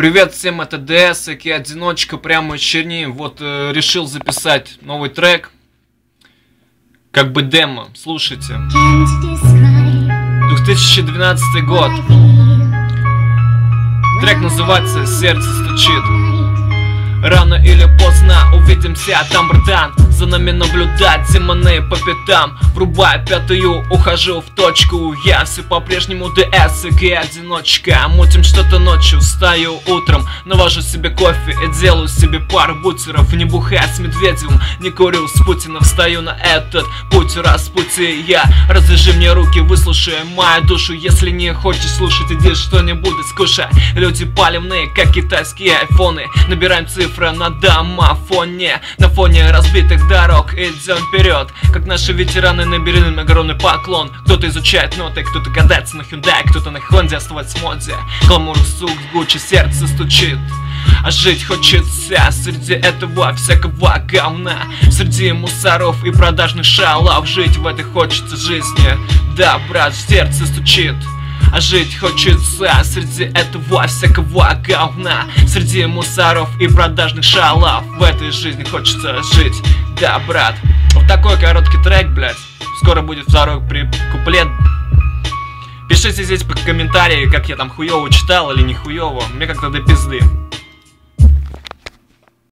Привет всем, это ДС, я одиночка, прямо из Черни. Вот решил записать новый трек, как бы демо, слушайте. 2012 год. Трек называется «Сердце стучит». Рано или поздно увидимся там, братан. За нами наблюдать демоны по пятам. Врубая пятую, ухожу в точку. Я все по-прежнему ДС, и одиночка. Мутим что-то ночью, встаю утром, навожу себе кофе и делаю себе пару бутеров. Не бухая с Медведевым, не курю с Путиным. Встаю на этот путь, распути я. Развяжи мне руки, выслушай мою душу. Если не хочешь слушать, иди что-нибудь скушай. Люди палевные, как китайские айфоны. Набираем цифры на домофоне. На фоне разбитых дорог идем вперед, как наши ветераны, наберем им огромный поклон. Кто-то изучает ноты, кто-то катается на Hyundai, кто-то на Хонде, оставаться в моде. Гламур, сук, Гуччи, сердце стучит. А жить хочется среди этого всякого говна, среди мусоров и продажных шалов. Жить в этой хочется жизни, да, брат, сердце стучит. А жить хочется среди этого всякого говна, среди мусоров и продажных шалов. В этой жизни хочется жить, да, брат. Вот такой короткий трек, блядь. Скоро будет второй куплет. Пишите здесь по комментарии, как я там хуёво читал или не хуёво. Мне как-то до пизды.